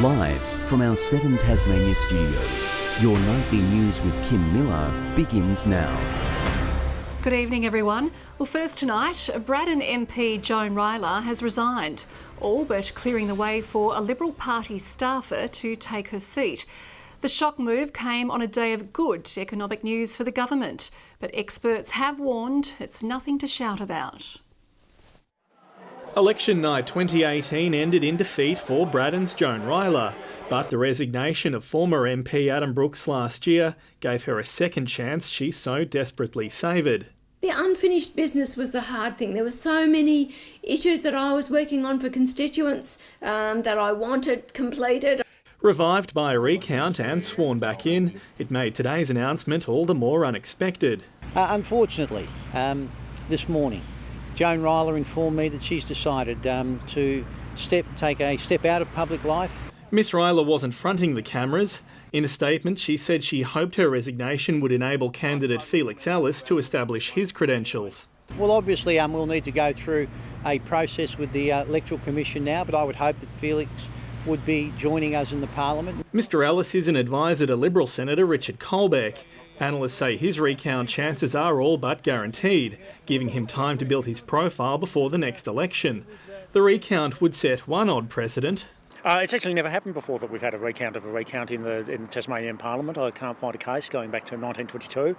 Live from our 7 Tasmania studios, your nightly news with Kim Miller begins now. Good evening, everyone. Well, first tonight, Braddon MP Joan Ryler has resigned, all but clearing the way for a Liberal Party staffer to take her seat. The shock move came on a day of good economic news for the government, but experts have warned it's nothing to shout about. Election night 2018 ended in defeat for Braddon's Joan Ryler, but the resignation of former MP Adam Brooks last year gave her a second chance she so desperately savoured. The unfinished business was the hard thing. There were so many issues that I was working on for constituents that I wanted completed. Revived by a recount and sworn back in, it made today's announcement all the more unexpected. Unfortunately, this morning, Joan Ryler informed me that she's decided to take a step out of public life. Miss Ryler wasn't fronting the cameras. In a statement, she said she hoped her resignation would enable candidate Felix Ellis to establish his credentials. Well, obviously, we'll need to go through a process with the Electoral Commission now, but I would hope that Felix would be joining us in the Parliament. Mr Ellis is an advisor to Liberal Senator Richard Colbeck. Analysts say his recount chances are all but guaranteed, giving him time to build his profile before the next election. The recount would set one odd precedent. It's actually never happened before that we've had a recount in the Tasmanian Parliament. I can't find a case going back to 1922.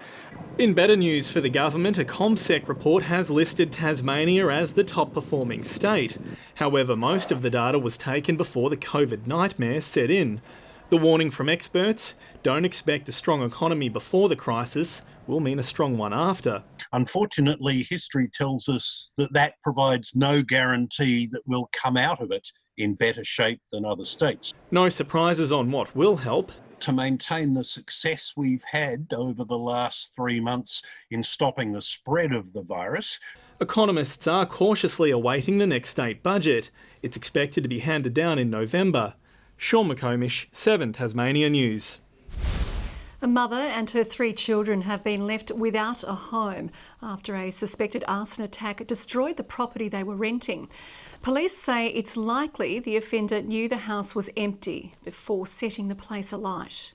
In better news for the government, a ComSec report has listed Tasmania as the top performing state. However, most of the data was taken before the COVID nightmare set in. The warning from experts, don't expect a strong economy before the crisis, will mean a strong one after. Unfortunately, history tells us that provides no guarantee that we'll come out of it in better shape than other states. No surprises on what will help. To maintain the success we've had over the last 3 months in stopping the spread of the virus. Economists are cautiously awaiting the next state budget. It's expected to be handed down in November. Sean McComish, 7 Tasmania News. A mother and her 3 children have been left without a home after a suspected arson attack destroyed the property they were renting. Police say it's likely the offender knew the house was empty before setting the place alight.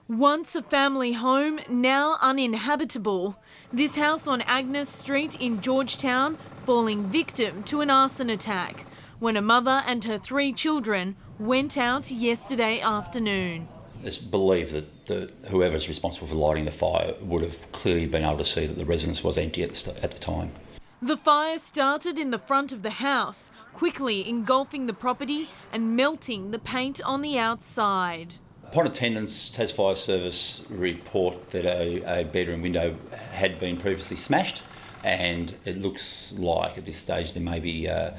Once a family home, now uninhabitable. This house on Agnes Street in Georgetown falling victim to an arson attack when a mother and her 3 children went out yesterday afternoon. It's believed that whoever's responsible for lighting the fire would have clearly been able to see that the residence was empty at the time. The fire started in the front of the house, quickly engulfing the property and melting the paint on the outside. Upon attendance, Tas Fire Service report that a bedroom window had been previously smashed, and it looks like at this stage there may be an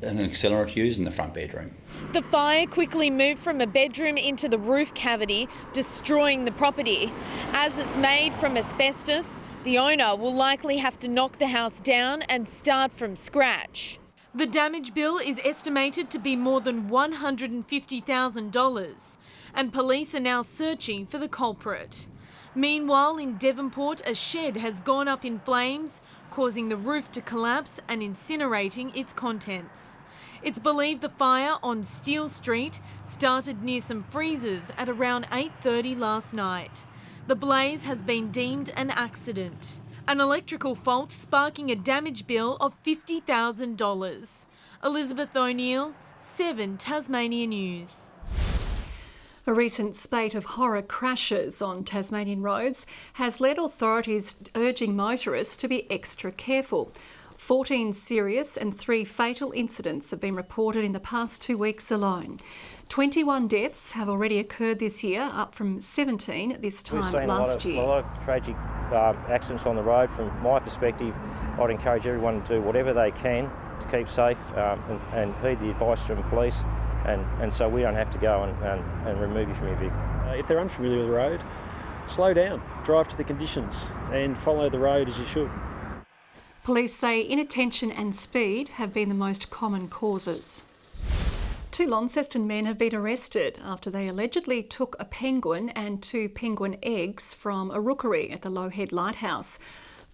accelerant used in the front bedroom. The fire quickly moved from a bedroom into the roof cavity, destroying the property. As it's made from asbestos, the owner will likely have to knock the house down and start from scratch. The damage bill is estimated to be more than $150,000, and police are now searching for the culprit. Meanwhile, in Devonport, a shed has gone up in flames, causing the roof to collapse and incinerating its contents. It's believed the fire on Steele Street started near some freezers at around 8:30 last night. The blaze has been deemed an accident. An electrical fault sparking a damage bill of $50,000. Elizabeth O'Neill, 7 Tasmania News. A recent spate of horror crashes on Tasmanian roads has led authorities urging motorists to be extra careful. 14 serious and 3 fatal incidents have been reported in the past 2 weeks alone. 21 deaths have already occurred this year, up from 17 at this time last year. A lot of tragic accidents on the road. From my perspective, I'd encourage everyone to do whatever they can to keep safe and heed the advice from police, and so we don't have to go and remove you from your vehicle. If they're unfamiliar with the road, slow down, drive to the conditions and follow the road as you should. Police say inattention and speed have been the most common causes. 2 Launceston men have been arrested after they allegedly took a penguin and 2 penguin eggs from a rookery at the Low Head Lighthouse.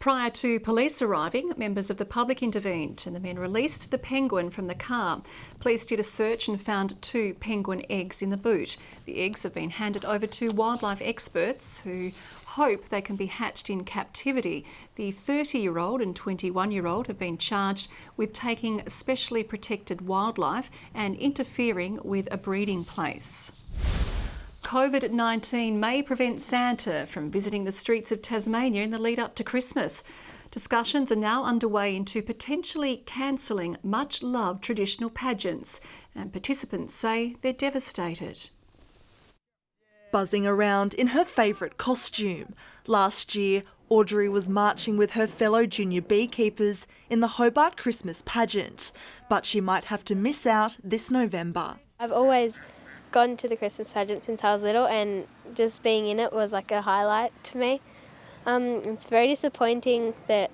Prior to police arriving, members of the public intervened and the men released the penguin from the car. Police did a search and found 2 penguin eggs in the boot. The eggs have been handed over to wildlife experts who hope they can be hatched in captivity. The 30-year-old and 21-year-old have been charged with taking specially protected wildlife and interfering with a breeding place. COVID-19 may prevent Santa from visiting the streets of Tasmania in the lead up to Christmas. Discussions are now underway into potentially cancelling much-loved traditional pageants, and participants say they're devastated. Buzzing around in her favourite costume. Last year, Audrey was marching with her fellow junior beekeepers in the Hobart Christmas pageant, but she might have to miss out this November. I've always gone to the Christmas pageant since I was little, and just being in it was like a highlight to me. It's very disappointing that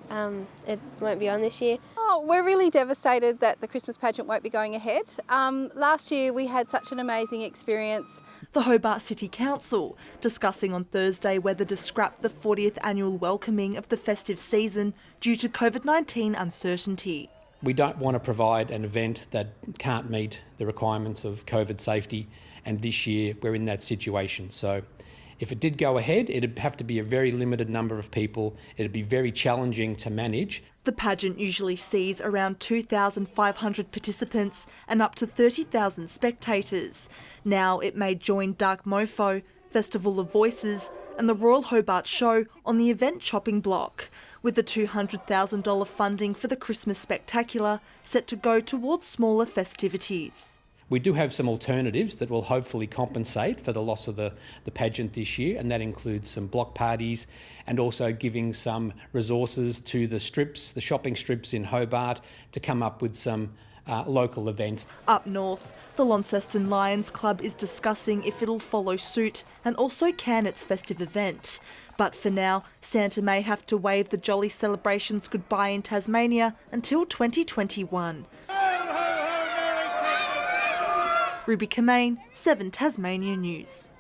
it won't be on this year. Oh, we're really devastated that the Christmas pageant won't be going ahead. Last year we had such an amazing experience. The Hobart City Council discussing on Thursday whether to scrap the 40th annual welcoming of the festive season due to COVID-19 uncertainty. We don't want to provide an event that can't meet the requirements of COVID safety, and this year we're in that situation. So if it did go ahead, it'd have to be a very limited number of people. It'd be very challenging to manage. The pageant usually sees around 2,500 participants and up to 30,000 spectators. Now it may join Dark Mofo, Festival of Voices and the Royal Hobart Show on the event chopping block, with the $200,000 funding for the Christmas Spectacular set to go towards smaller festivities. We do have some alternatives that will hopefully compensate for the loss of the pageant this year, and that includes some block parties and also giving some resources to the strips, the shopping strips in Hobart, to come up with some local events. Up north, the Launceston Lions Club is discussing if it'll follow suit and also can its festive event. But for now, Santa may have to wave the jolly celebrations goodbye in Tasmania until 2021. Ruby Kamane, 7 Tasmania News.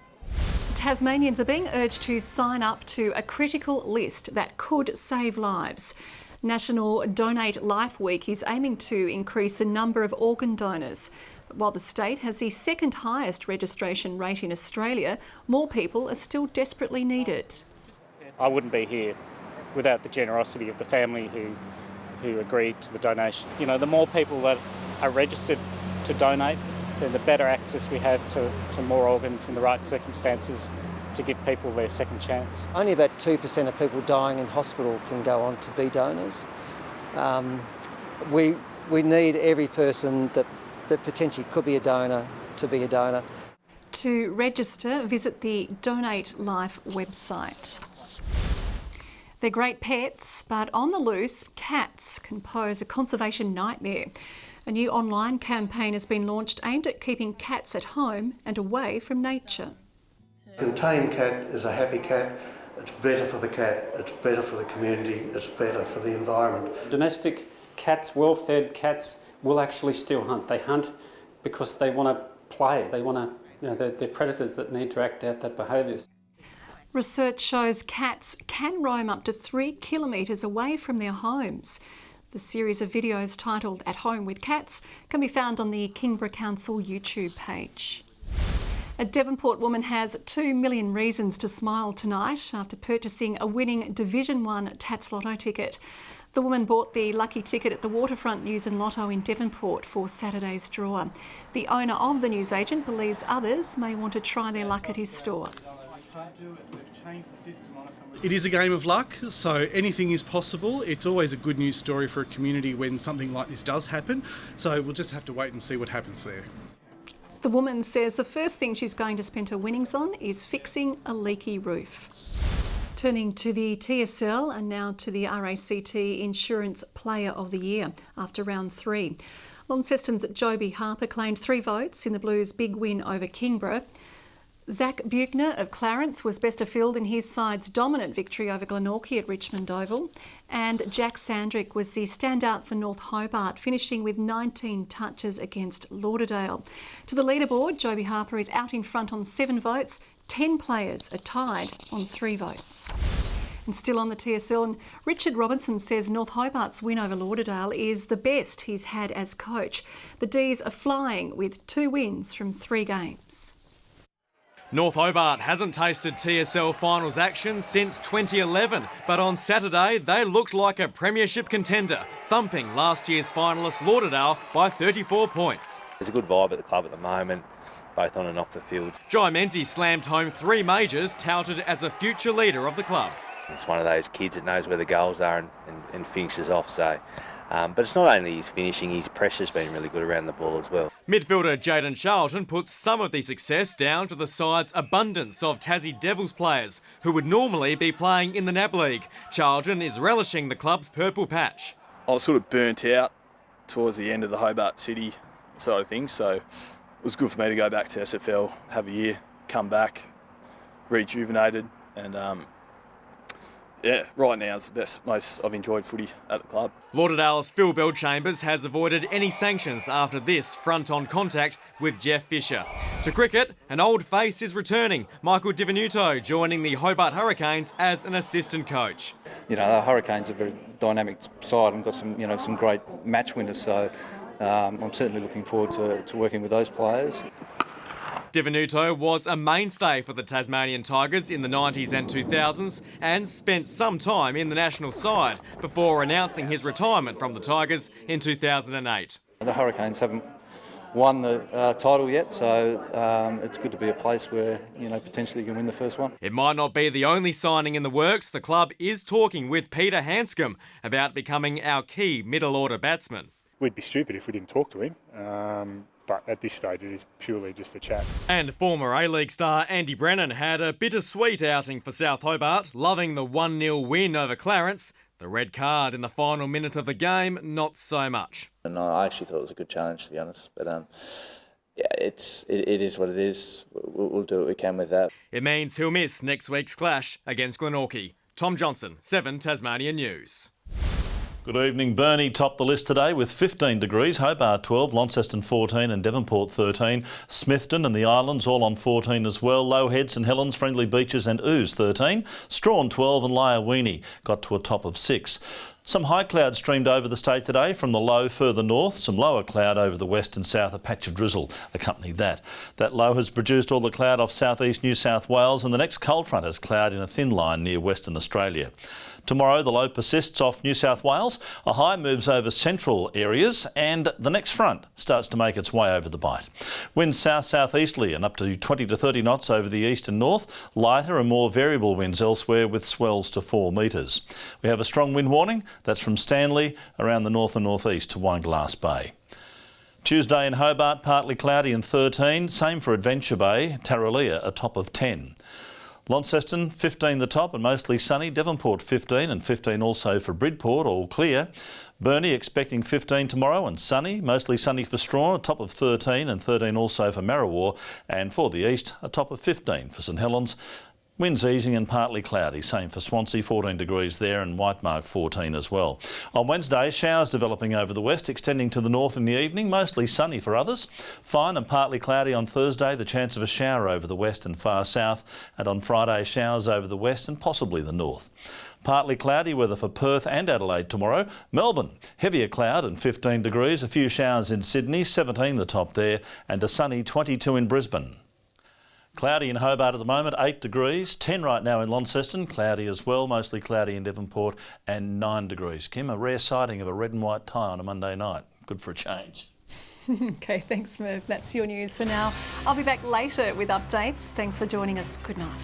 Tasmanians are being urged to sign up to a critical list that could save lives. National Donate Life Week is aiming to increase the number of organ donors. But while the state has the second highest registration rate in Australia, more people are still desperately needed. I wouldn't be here without the generosity of the family who agreed to the donation. You know, the more people that are registered to donate, then the better access we have to more organs in the right circumstances to give people their second chance. Only about 2% of people dying in hospital can go on to be donors. We need every person that potentially could be a donor to be a donor. To register, visit the Donate Life website. They're great pets, but on the loose, cats can pose a conservation nightmare. A new online campaign has been launched aimed at keeping cats at home and away from nature. A contained cat is a happy cat. It's better for the cat, it's better for the community, it's better for the environment. Domestic cats, well-fed cats, will actually still hunt. They hunt because they want to play. They want to, they're predators that need to act out that behaviours. Research shows cats can roam up to 3 kilometres away from their homes. The series of videos titled At Home with Cats can be found on the Kingborough Council YouTube page. A Devonport woman has 2 million reasons to smile tonight after purchasing a winning Division 1 Tats Lotto ticket. The woman bought the lucky ticket at the Waterfront News and Lotto in Devonport for Saturday's draw. The owner of the newsagent believes others may want to try their luck at his store. It is a game of luck, so anything is possible. It's always a good news story for a community when something like this does happen, so we'll just have to wait and see what happens there. The woman says the first thing she's going to spend her winnings on is fixing a leaky roof. Turning to the TSL and now to the RACT Insurance Player of the Year after round 3. Launceston's Joby Harper claimed 3 votes in the Blues' big win over Kingborough. Zach Buchner of Clarence was best of field in his side's dominant victory over Glenorchy at Richmond Oval. And Jack Sandrick was the standout for North Hobart, finishing with 19 touches against Lauderdale. To the leaderboard, Joby Harper is out in front on 7 votes. 10 players are tied on 3 votes. And still on the TSL, and Richard Robinson says North Hobart's win over Lauderdale is the best he's had as coach. The D's are flying with 2 wins from 3 games. North Hobart hasn't tasted TSL finals action since 2011, but on Saturday they looked like a premiership contender, thumping last year's finalists Lauderdale by 34 points. There's a good vibe at the club at the moment, both on and off the field. Jai Menzies slammed home 3 majors, touted as a future leader of the club. It's one of those kids that knows where the goals are and finishes off. So, but it's not only his finishing, his pressure's been really good around the ball as well. Midfielder Jayden Charlton puts some of the success down to the side's abundance of Tassie Devils players who would normally be playing in the NAB League. Charlton is relishing the club's purple patch. I was sort of burnt out towards the end of the Hobart City side of things, so it was good for me to go back to SFL, have a year, come back, rejuvenated, and right now it's the most I've enjoyed footy at the club. Lauderdale's Phil Bellchambers has avoided any sanctions after this front-on contact with Jeff Fisher. To cricket, an old face is returning. Michael Divenuto joining the Hobart Hurricanes as an assistant coach. The Hurricanes are a very dynamic side and got some great match winners, so I'm certainly looking forward to working with those players. Divenuto was a mainstay for the Tasmanian Tigers in the 90s and 2000s and spent some time in the national side before announcing his retirement from the Tigers in 2008. The Hurricanes haven't won the title yet, so it's good to be a place where potentially you can win the first one. It might not be the only signing in the works. The club is talking with Peter Hanscom about becoming our key middle order batsman. We'd be stupid if we didn't talk to him. But at this stage it is purely just a chat. And former A-League star Andy Brennan had a bittersweet outing for South Hobart, loving the 1-0 win over Clarence. The red card in the final minute of the game, not so much. And I actually thought it was a good challenge, to be honest. But it is what it is. We'll do what we can with that. It means he'll miss next week's clash against Glenorchy. Tom Johnson, 7 Tasmania News. Good evening. Burnie topped the list today with 15 degrees, Hobart 12, Launceston 14 and Devonport 13. Smithton and the Islands all on 14 as well. Low Head, St Helens, Friendly Beaches and Ooze 13. Strawn 12 and Lyoweeney got to a top of 6. Some high cloud streamed over the state today from the low further north. Some lower cloud over the west and south. A patch of drizzle accompanied that. That low has produced all the cloud off southeast New South Wales, and the next cold front has cloud in a thin line near Western Australia. Tomorrow the low persists off New South Wales, a high moves over central areas, and the next front starts to make its way over the Bight. Winds south-southeasterly and up to 20 to 30 knots over the east and north, lighter and more variable winds elsewhere with swells to 4 metres. We have a strong wind warning, that's from Stanley around the north and northeast to Wineglass Bay. Tuesday in Hobart, partly cloudy and 13, same for Adventure Bay, Tarraleah a top of 10. Launceston 15 the top and mostly sunny. Devonport 15 and 15 also for Bridport, all clear. Burnie expecting 15 tomorrow and sunny, mostly sunny for Strawn, a top of 13 and 13 also for Marrawar, and for the east a top of 15 for St Helens. Winds easing and partly cloudy, same for Swansea, 14 degrees there, and Whitemark 14 as well. On Wednesday, showers developing over the west, extending to the north in the evening, mostly sunny for others. Fine and partly cloudy on Thursday, the chance of a shower over the west and far south, and on Friday, showers over the west and possibly the north. Partly cloudy weather for Perth and Adelaide tomorrow. Melbourne, heavier cloud and 15 degrees, a few showers in Sydney, 17 the top there, and a sunny 22 in Brisbane. Cloudy in Hobart at the moment, 8 degrees, 10 right now in Launceston, cloudy as well, mostly cloudy in Devonport, and 9 degrees. Kim, a rare sighting of a red and white tie on a Monday night. Good for a change. Okay, thanks, Merv. That's your news for now. I'll be back later with updates. Thanks for joining us. Good night.